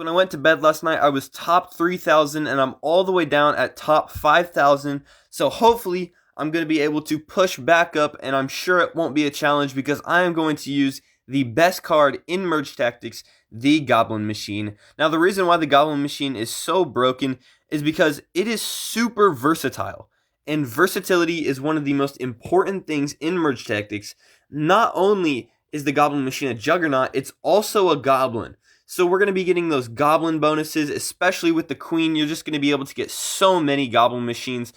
When I went to bed last night, I was top 3,000 and I'm all the way down at top 5,000. So hopefully I'm going to be able to push back up, and I'm sure it won't be a challenge because I am going to use the best card in Merge Tactics, the Goblin Machine. Now the reason why the Goblin Machine is so broken is because it is super versatile. And versatility is one of the most important things in Merge Tactics. Not only is the Goblin Machine a juggernaut, it's also a goblin. So we're going to be getting those goblin bonuses, especially with the queen. You're just going to be able to get so many goblin machines.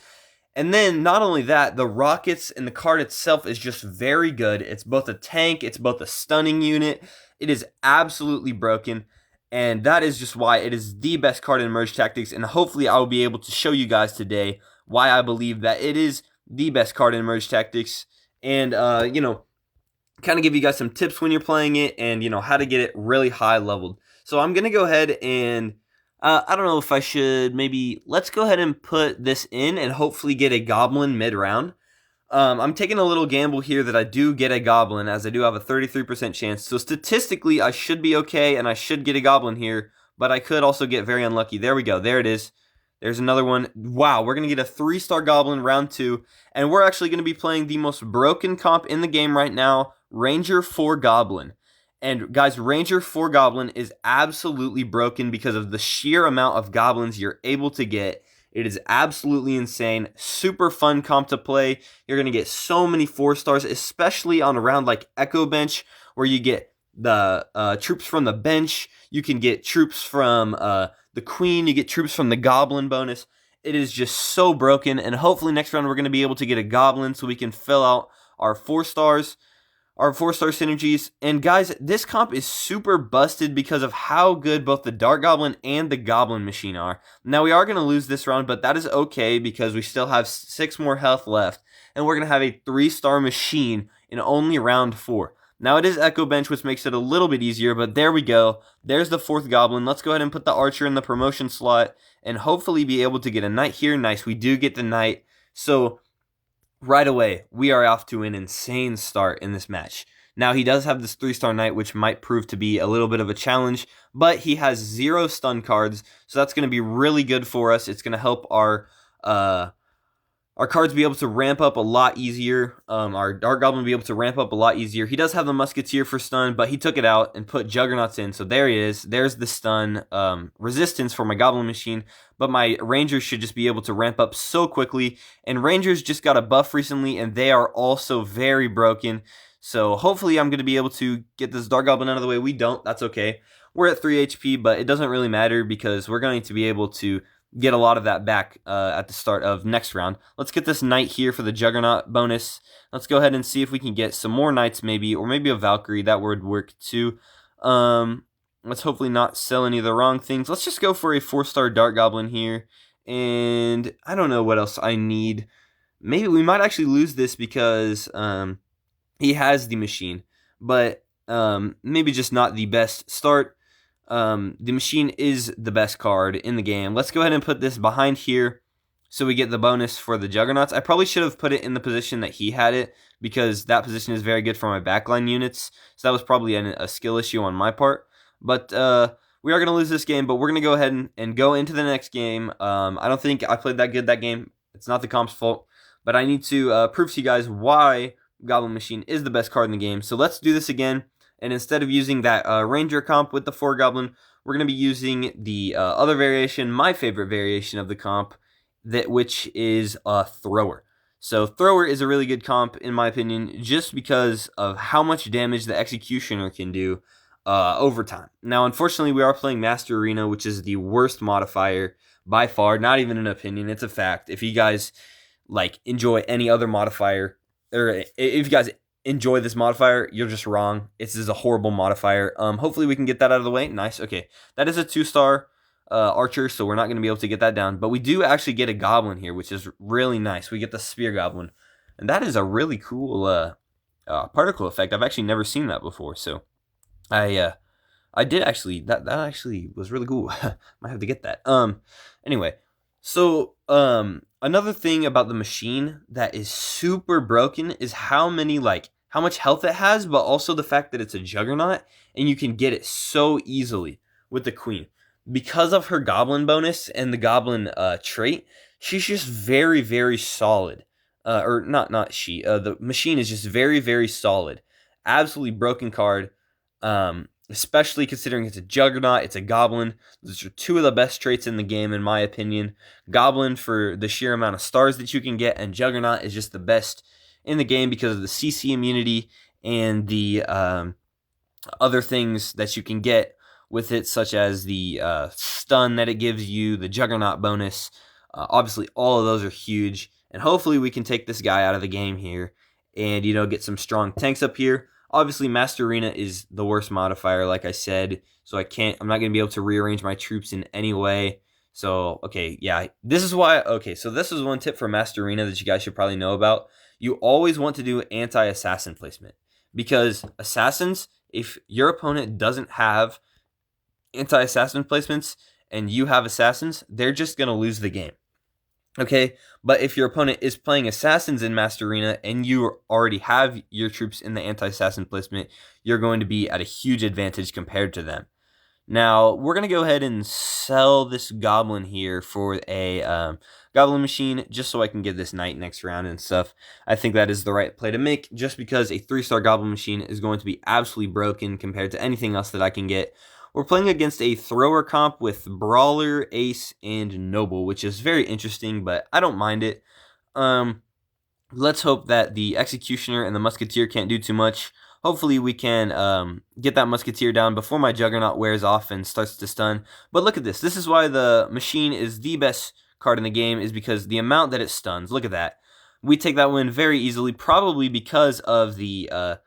And then not only that, the rockets and the card itself is just very good. It's both a tank, it's both a stunning unit. It is absolutely broken. And that is just why it is the best card in Merge Tactics. And hopefully I will be able to show you guys today why I believe that it is the best card in Merge Tactics. And, kind of give you guys some tips when you're playing it and, how to get it really high leveled. So I'm going to go ahead and, I don't know if I should, let's go ahead and put this in and hopefully get a goblin mid-round. I'm taking a little gamble here that I do get a goblin, as I do have a 33% chance. So statistically, I should be okay and I should get a goblin here, but I could also get very unlucky. There we go. There it is. There's another one. Wow, we're going to get a 3-star goblin round 2, and we're actually going to be playing the most broken comp in the game right now, Ranger 4 Goblin. And guys, Ranger 4 Goblin is absolutely broken because of the sheer amount of goblins you're able to get. It is absolutely insane. Super fun comp to play. You're going to get so many 4-stars, especially on a round like Echo Bench, where you get the troops from the bench. You can get troops from the queen. You get troops from the goblin bonus. It is just so broken, and hopefully next round we're going to be able to get a goblin so we can fill out our 4-stars. Our 4-star synergies. And guys, this comp is super busted because of how good both the Dart Goblin and the Goblin Machine are. Now we are going to lose this round, but that is okay because we still have 6 more health left, and we're going to have a 3-star machine in only round 4. Now it is Echo Bench, which makes it a little bit easier, but there we go. There's the 4th Goblin. Let's go ahead and put the Archer in the promotion slot and hopefully be able to get a Knight here. Nice, we do get the Knight. So right away, we are off to an insane start in this match. Now, he does have this 3-star Knight, which might prove to be a little bit of a challenge, but he has 0 stun cards, so that's going to be really good for us. It's going to help our cards be able to ramp up a lot easier. Our Dart Goblin be able to ramp up a lot easier. He does have the Musketeer for stun, but he took it out and put Juggernauts in, so there he is. There's the stun resistance for my Goblin Machine, but my Rangers should just be able to ramp up so quickly, and Rangers just got a buff recently, and they are also very broken, so hopefully I'm going to be able to get this Dart Goblin out of the way. We don't, that's okay. We're at 3 HP, but it doesn't really matter because we're going to be able to get a lot of that back at the start of next round. Let's get this Knight here for the Juggernaut bonus. Let's go ahead and see if we can get some more Knights maybe, or maybe a Valkyrie. That would work too. Let's hopefully not sell any of the wrong things. Let's just go for a 4-star Dart Goblin here. And I don't know what else I need. Maybe we might actually lose this because he has the machine. But maybe just not the best start. The machine is the best card in the game. Let's go ahead and put this behind here so we get the bonus for the Juggernauts. I probably should have put it in the position that he had it because that position is very good for my backline units. So that was probably a skill issue on my part. But we are going to lose this game, but we're going to go ahead and go into the next game. I don't think I played that good that game. It's not the comp's fault. But I need to prove to you guys why Goblin Machine is the best card in the game. So let's do this again. And instead of using that Ranger comp with the 4 Goblin, we're going to be using the other variation, my favorite variation of the comp, which is Thrower. So Thrower is a really good comp, in my opinion, just because of how much damage the Executioner can do over time. Now, unfortunately, we are playing Master Arena, which is the worst modifier by far. Not even an opinion, it's a fact. If you guys enjoy any other modifier, or if you guys enjoy this modifier, you're just wrong. This is a horrible modifier. Hopefully we can get that out of the way. Nice. Okay, that is a 2-star archer, so we're not going to be able to get that down. But we do actually get a goblin here, which is really nice. We get the spear goblin, and that is a really cool particle effect. I've actually never seen that before, so I did actually. That actually was really cool. Might have to get that. Anyway, so another thing about the machine that is super broken is how much health it has, but also the fact that it's a juggernaut and you can get it so easily with the queen. because of her Goblin bonus and the Goblin trait, she's just very, very solid. Or not she. The machine is just very, very solid. Absolutely broken card. Especially considering it's a Juggernaut, it's a Goblin. Those are two of the best traits in the game, in my opinion. Goblin for the sheer amount of stars that you can get, and Juggernaut is just the best in the game because of the CC immunity and the other things that you can get with it, such as the stun that it gives you, the Juggernaut bonus. Obviously, all of those are huge, and hopefully we can take this guy out of the game here and, get some strong tanks up here. Obviously, Master Arena is the worst modifier, like I said, so I'm not going to be able to rearrange my troops in any way. So, okay, yeah, this is one tip for Master Arena that you guys should probably know about. You always want to do anti-assassin placement, because assassins, if your opponent doesn't have anti-assassin placements and you have assassins, they're just going to lose the game. Okay, but if your opponent is playing assassins in Master Arena and you already have your troops in the anti-assassin placement, you're going to be at a huge advantage compared to them. Now, we're going to go ahead and sell this Goblin here for a Goblin Machine, just so I can get this Knight next round and stuff. I think that is the right play to make, just because a 3-star Goblin Machine is going to be absolutely broken compared to anything else that I can get. We're playing against a thrower comp with Brawler, Ace, and Noble, which is very interesting, but I don't mind it. Let's hope that the Executioner and the Musketeer can't do too much. Hopefully we can get that Musketeer down before my Juggernaut wears off and starts to stun. But look at this. This is why the Machine is the best card in the game, is because the amount that it stuns. Look at that. We take that win very easily, probably because of the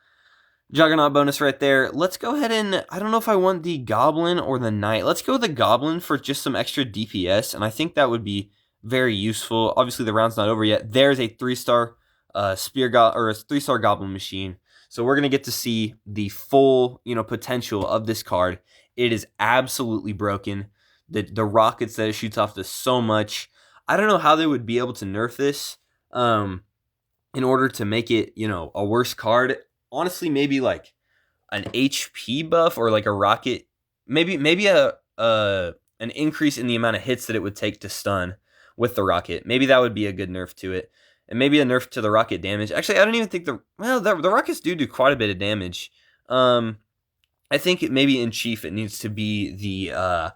Juggernaut bonus right there. Let's go ahead and, I don't know if I want the Goblin or the Knight. Let's go with the Goblin for just some extra DPS, and I think that would be very useful. Obviously, the round's not over yet. There's a 3-star or a 3-star Goblin Machine. So we're gonna get to see the full, potential of this card. It is absolutely broken. The rockets that it shoots off does so much. I don't know how they would be able to nerf this in order to make it, a worse card. Honestly, maybe like an HP buff or like a rocket, maybe an increase in the amount of hits that it would take to stun with the rocket. Maybe that would be a good nerf to it, and maybe a nerf to the rocket damage. Actually, I don't even think the rockets do quite a bit of damage. I think maybe in Chief it needs to be a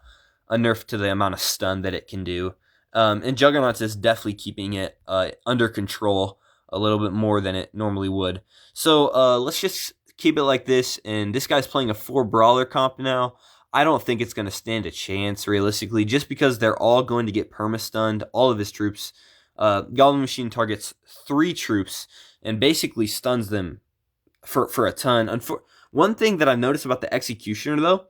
nerf to the amount of stun that it can do. And Juggernauts is definitely keeping it under control a little bit more than it normally would. So let's just keep it like this. And this guy's playing a 4 Brawler comp now. I don't think it's going to stand a chance, realistically, just because they're all going to get perma-stunned, all of his troops. Goblin Machine targets 3 troops and basically stuns them for a ton. One thing that I've noticed about the Executioner, though,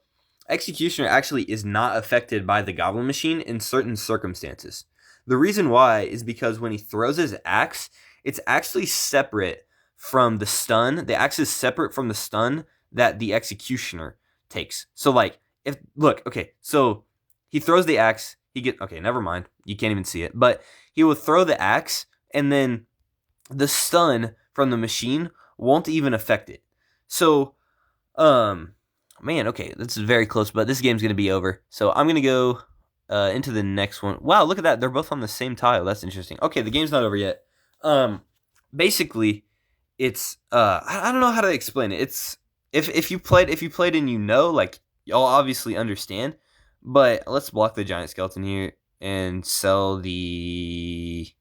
Executioner actually is not affected by the Goblin Machine in certain circumstances. The reason why is because when he throws his axe, it's actually separate from the stun. The axe is separate from the stun that the Executioner takes. So, so he throws the axe. Never mind. You can't even see it. But he will throw the axe, and then the stun from the machine won't even affect it. So, this is very close, but this game's going to be over. So I'm going to go into the next one. Wow, look at that. They're both on the same tile. That's interesting. Okay, the game's not over yet. Basically, it's I don't know how to explain it. It's if you played and you'll obviously understand. But let's block the giant skeleton here and let's sell the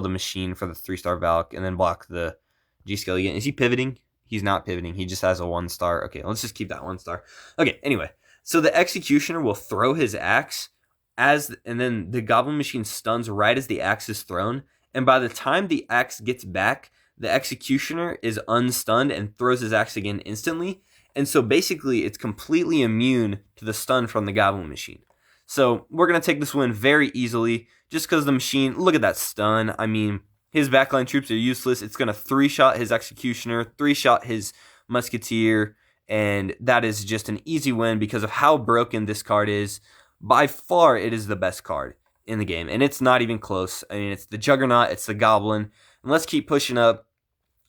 machine for the 3-star Valk, and then block the G-Scale again. Is he pivoting? He's not pivoting. He just has a 1-star. Okay, let's just keep that 1-star. Okay, anyway. So the Executioner will throw his axe and then the Goblin Machine stuns right as the axe is thrown. And by the time the axe gets back, the Executioner is unstunned and throws his axe again instantly. And so basically, it's completely immune to the stun from the Goblin Machine. So we're going to take this win very easily, just because the machine, look at that stun. I mean, his backline troops are useless. It's going to 3-shot his Executioner, 3-shot his Musketeer, and that is just an easy win because of how broken this card is. By far, it is the best card in the game, and it's not even close. I mean, it's the Juggernaut, it's the Goblin, and let's keep pushing up.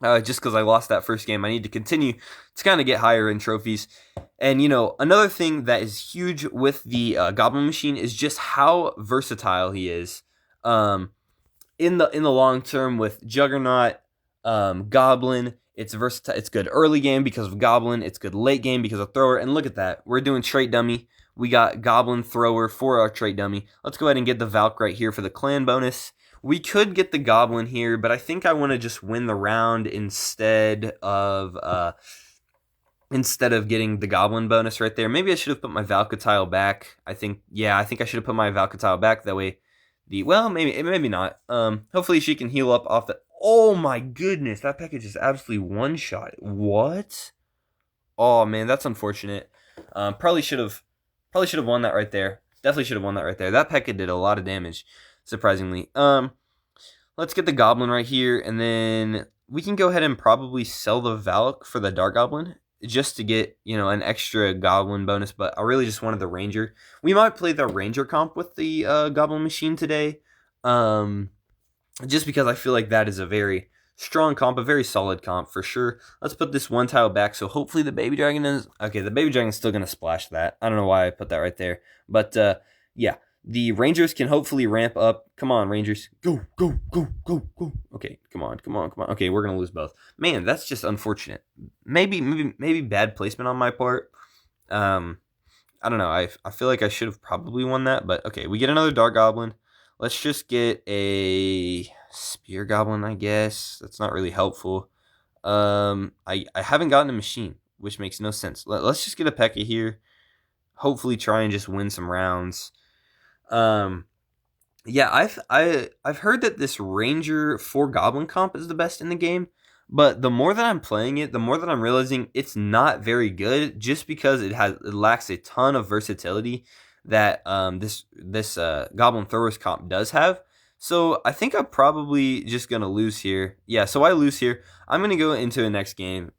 just because I lost that first game. I need to continue to kind of get higher in trophies. And, another thing that is huge with the Goblin Machine is just how versatile he is. In the long term with Juggernaut, Goblin, it's versatile. It's good early game because of Goblin. It's good late game because of Thrower. And look at that. We're doing trait dummy. We got Goblin Thrower for our trait dummy. Let's go ahead and get the Valk right here for the clan bonus. We could get the Goblin here, but I think I want to just win the round instead of getting the Goblin bonus right there. Maybe I should have put my Valka back. I think I should have put my Valka back. That way, maybe not. Hopefully she can heal up off the. Oh my goodness, that package is absolutely one shot. What? Oh man, that's unfortunate. Probably should have won that right there. Definitely should have won that right there. That packet did a lot of damage, surprisingly. Let's get the Goblin right here, and then we can go ahead and probably sell the Valk for the Dark Goblin just to get, an extra Goblin bonus, but I really just wanted the Ranger. We might play the Ranger comp with the Goblin Machine today, just because I feel like that is a very strong comp, a very solid comp for sure. Let's put this one tile back, so hopefully the Baby Dragon is... Okay, the Baby Dragon is still going to splash that. I don't know why I put that right there, but yeah. The Rangers can hopefully ramp up. Come on, Rangers. Go, go, go, go, go. Okay, come on. Okay, we're going to lose both. Man, that's just unfortunate. Maybe bad placement on my part. I don't know. I feel like I should have probably won that, but okay, we get another Dark Goblin. Let's just get a Spear Goblin, I guess. That's not really helpful. I haven't gotten a machine, which makes no sense. Let's just get a P.E.K.K.A here. Hopefully try and just win some rounds. Yeah, I've heard that this Ranger 4 Goblin comp is the best in the game, but the more that I'm playing it, the more that I'm realizing it's not very good, just because it lacks a ton of versatility that this Goblin Throwers comp does have. So I think I'm probably just gonna lose here. Yeah, so I lose here. I'm gonna go into the next game.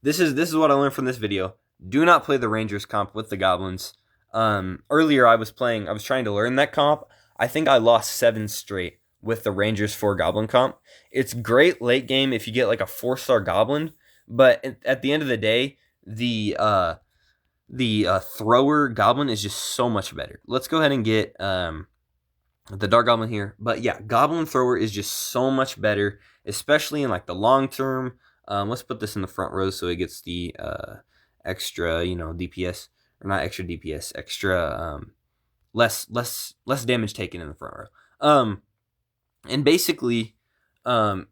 This is what I learned from this video. Do not play the Rangers comp with the Goblins. Earlier I was trying to learn that comp. I think I lost 7 straight with the Rangers 4 Goblin comp. It's great late game if you get like a 4-star Goblin, but at the end of the day, the Thrower Goblin is just so much better. Let's go ahead and get the Dark Goblin here. But yeah, Goblin Thrower is just so much better, especially in like the long term. Let's put this in the front row so it gets the extra, DPS. Or not extra DPS, extra less damage taken in the front row. And basically,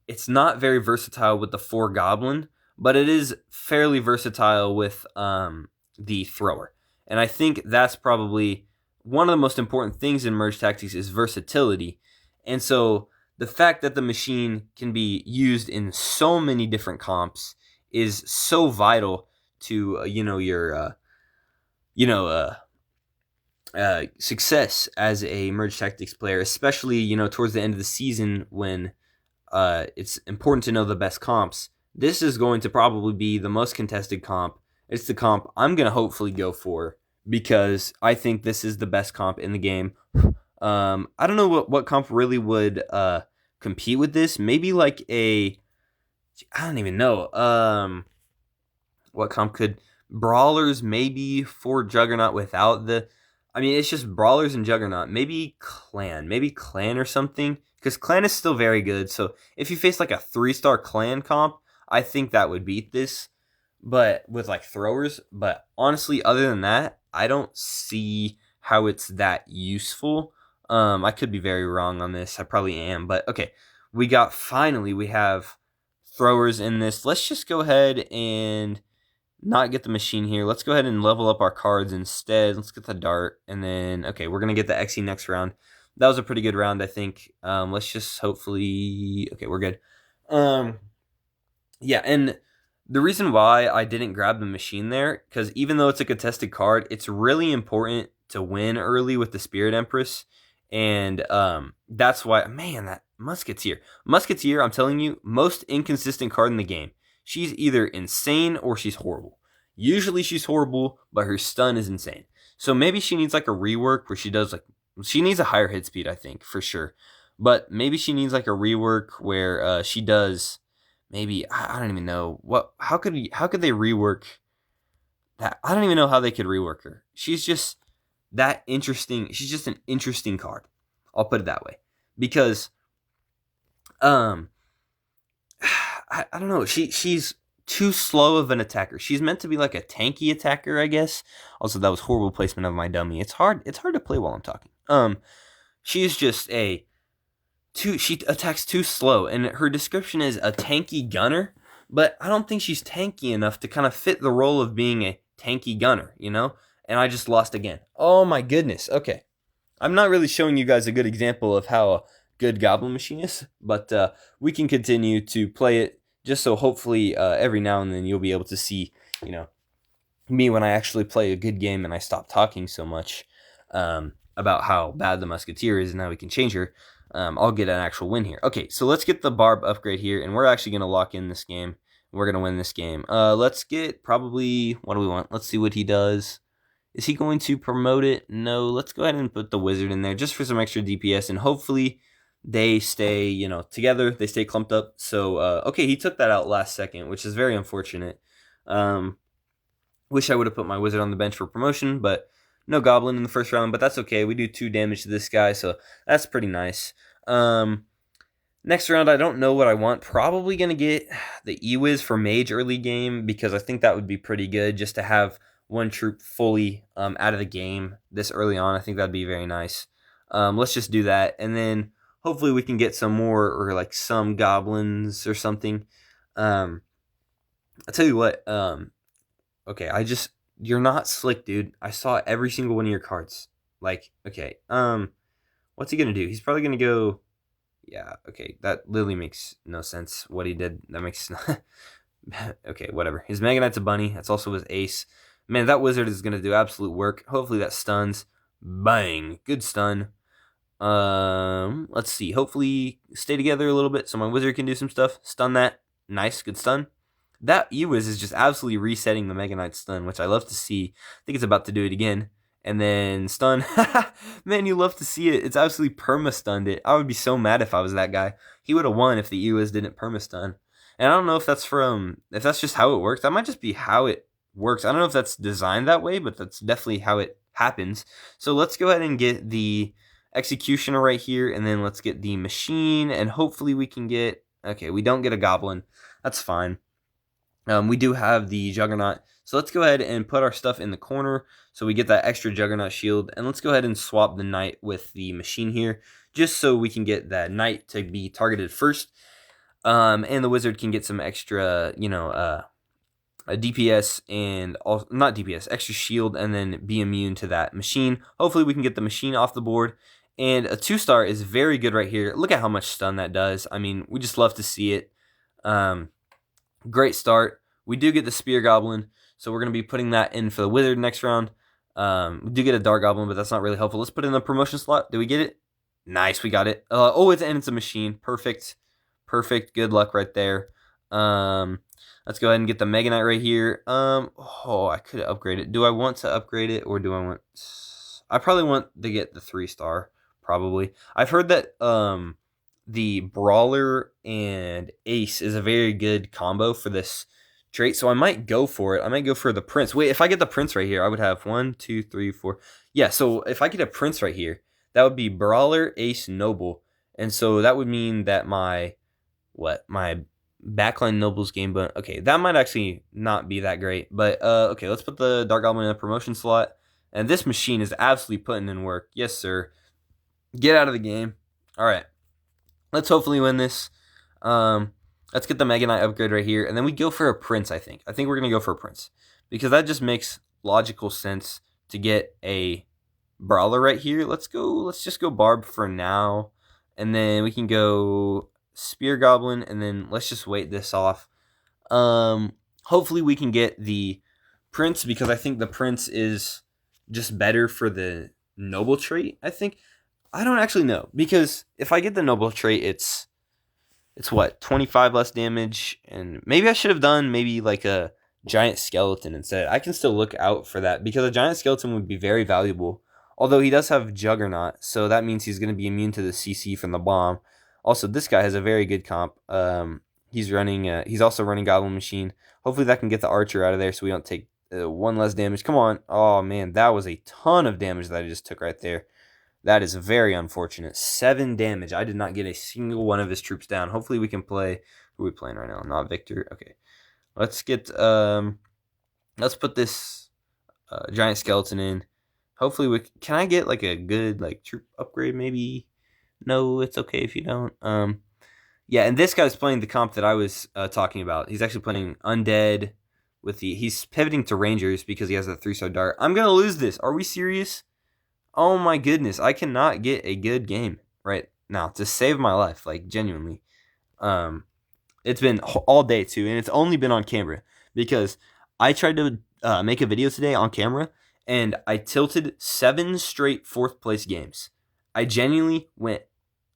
it's not very versatile with the 4 Goblin, but it is fairly versatile with the Thrower. And I think that's probably one of the most important things in Merge Tactics is versatility. And so the fact that the machine can be used in so many different comps is so vital to your success as a Merge Tactics player, especially, towards the end of the season when it's important to know the best comps. This is going to probably be the most contested comp. It's the comp I'm going to hopefully go for because I think this is the best comp in the game. I don't know what comp really would compete with this. Maybe like I don't even know. What comp could... Brawlers, maybe for Juggernaut without the... I mean, it's just Brawlers and Juggernaut. Maybe Clan or something. Because Clan is still very good. So if you face like a 3-star Clan comp, I think that would beat this. But with like Throwers. But honestly, other than that, I don't see how it's that useful. I could be very wrong on this. I probably am. But okay, we have Throwers in this. Let's just go ahead and not get the machine here. Let's go ahead and level up our cards instead. Let's get the dart, and then okay, we're gonna get the XE next round. That was a pretty good round, I think. Let's just hopefully... Okay, we're good. Yeah, and the reason why I didn't grab the machine there, because even though it's a contested card, it's really important to win early with the Spirit Empress, and that's why... Man, that Musketeer. Musketeer, I'm telling you, most inconsistent card in the game. She's either insane or she's horrible. Usually she's horrible, but her stun is insane. So maybe she needs like a rework where she does like... She needs a higher hit speed, I think, for sure. But maybe she needs like a rework where she does maybe I don't even know what. How could they rework that? I don't even know how they could rework her. She's just that interesting. She's just an interesting card. I'll put it that way because um I don't know. She's too slow of an attacker. She's meant to be like a tanky attacker, I guess. Also, that was horrible placement of my dummy. It's hard to play while I'm talking. She's just she attacks too slow, and her description is a tanky gunner, but I don't think she's tanky enough to kind of fit the role of being a tanky gunner, you know? And I just lost again. Oh my goodness. Okay. I'm not really showing you guys a good example of how a good Goblin Machine is, but we can continue to play it just so hopefully every now and then you'll be able to see, you know, me when I actually play a good game and I stop talking so much about how bad the Musketeer is and how we can change her. I'll get an actual win here. Okay, so let's get the Barb upgrade here, and we're actually going to lock in this game. We're going to win this game. Let's get probably, what do we want? Let's see what he does. Is he going to promote it? No, let's go ahead and put the Wizard in there just for some extra DPS, and hopefully they stay, you know, together. They stay clumped up. So, okay, he took that out last second, which is very unfortunate. Wish I would have put my Wizard on the bench for promotion, but no Goblin in the first round, but that's okay. We do 2 damage to this guy, so that's pretty nice. Next round, I don't know what I want. Probably going to get the E-Wiz for Mage early game, because I think that would be pretty good just to have one troop fully out of the game this early on. I think that'd be very nice. Let's just do that, and then hopefully we can get some more, or like some Goblins or something. I'll tell you what, okay, you're not slick, dude. I saw every single one of your cards. Like, okay, what's he gonna do? He's probably gonna go, yeah, okay, that literally makes no sense what he did. That makes, okay, whatever. His Mega Knight's a bunny. That's also his ace. Man, that Wizard is gonna do absolute work. Hopefully that stuns. Bang, good stun. Let's see. Hopefully stay together a little bit so my Wizard can do some stuff. Stun that. Nice, good stun. That E-Wiz is just absolutely resetting the Mega Knight stun, which I love to see. I think it's about to do it again. And then stun. Man, you love to see it. It's absolutely perma-stunned it. I would be so mad if I was that guy. He would have won if the E-Wiz didn't perma-stun. And I don't know if that's if that's just how it works. That might just be how it works. I don't know if that's designed that way, but that's definitely how it happens. So let's go ahead and get the Executioner right here, and then let's get the Machine, and hopefully we can get, okay, we don't get a Goblin. That's fine. We do have the Juggernaut, so let's go ahead and put our stuff in the corner so we get that extra Juggernaut shield, and let's go ahead and swap the Knight with the Machine here, just so we can get that Knight to be targeted first, and the Wizard can get some extra, you know, a DPS and also, not DPS, extra shield, and then be immune to that Machine. Hopefully we can get the Machine off the board, and a 2-star is very good right here. Look at how much stun that does. I mean, we just love to see it. Great start. We do get the Spear Goblin, so we're going to be putting that in for the Wizard next round. We do get a Dark Goblin, but that's not really helpful. Let's put in the promotion slot. Did we get it? Nice, we got it. Oh, it's a Machine. Perfect. Perfect. Good luck right there. Let's go ahead and get the Mega Knight right here. Oh, I could upgrade it. Do I want to upgrade it, or do I want... I probably want to get the 3-star, probably. I've heard that the Brawler and Ace is a very good combo for this trait, so I might go for it. I might go for the Prince. Wait, if I get the Prince right here, I would have 1, 2, 3, 4. Yeah, so if I get a Prince right here, that would be Brawler, Ace, Noble. And so that would mean that my backline Nobles game, but okay, that might actually not be that great. But okay, let's put the Dark Goblin in a promotion slot. And this Machine is absolutely putting in work. Yes, sir. Get out of the game. All right. Let's hopefully win this. Let's get the Mega Knight upgrade right here. And then we go for a Prince, I think. I think we're going to go for a Prince. Because that just makes logical sense to get a Brawler right here. Let's just go Barb for now. And then we can go Spear Goblin. And then let's just wait this off. Hopefully we can get the Prince, because I think the Prince is just better for the Noble trait, I think. I don't actually know, because if I get the Noble trait, it's what, 25 less damage, and maybe I should have done maybe like a Giant Skeleton instead. I can still look out for that, because a Giant Skeleton would be very valuable, although he does have Juggernaut, so that means he's going to be immune to the CC from the bomb. Also, this guy has a very good comp. He's running. He's also running Goblin Machine. Hopefully that can get the archer out of there so we don't take one less damage. Come on. Oh man, that was a ton of damage that I just took right there. That is very unfortunate. 7 damage. I did not get a single one of his troops down. Hopefully we can play. Who are we playing right now? Not Victor. Okay. Let's get let's put this giant skeleton in. Hopefully we can I get like a good like troop upgrade maybe? No, it's okay if you don't. Yeah, and this guy's playing the comp that I was talking about. He's actually playing undead with he's pivoting to rangers because he has a 3-star dart. I'm going to lose this. Are we serious? Oh my goodness, I cannot get a good game right now to save my life, like genuinely. It's been all day too, and it's only been on camera because I tried to make a video today on camera, and I tilted 7 straight 4th place games. I genuinely went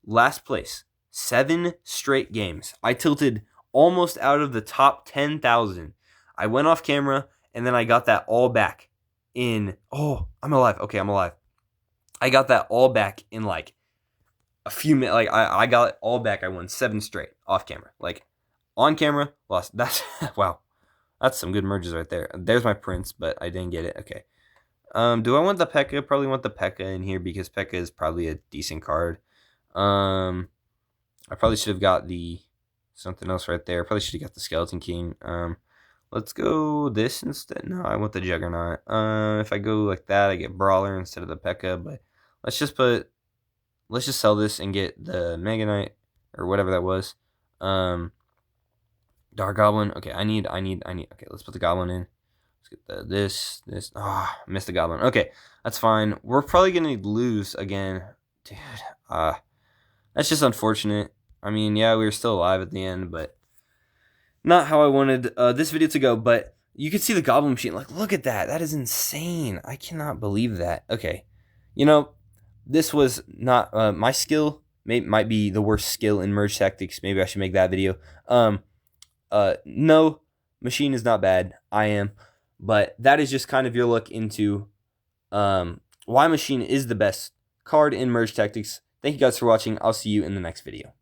last place 7 straight games. I tilted almost out of the top 10,000. I went off camera, and then I got that all back in. Oh, I'm alive. Okay, I'm alive. I got that all back in like a few minutes. Like I got it all back. I won 7 straight off camera. Like on camera, lost. That's wow. That's some good merges right there. There's my prince, but I didn't get it. Okay. Do I want the P.E.K.K.A? Probably want the P.E.K.K.A in here because P.E.K.K.A is probably a decent card. I probably should have got the something else right there. Probably should have got the Skeleton King. Let's go this instead. No, I want the Juggernaut. If I go like that, I get Brawler instead of the P.E.K.K.A. But let's just sell this and get the Mega Knight or whatever that was. Dark Goblin. Okay, I need. Okay, let's put the Goblin in. Let's get this. Missed the Goblin. Okay, that's fine. We're probably gonna lose again, dude. That's just unfortunate. I mean, yeah, we were still alive at the end, but not how I wanted this video to go. But you can see the Goblin Machine. Like, look at that. That is insane. I cannot believe that. Okay, this was not my skill. Might be the worst skill in Merge Tactics. Maybe I should make that video. No, Machine is not bad. I am, but that is just kind of your look into why Machine is the best card in Merge Tactics. Thank you guys for watching. I'll see you in the next video.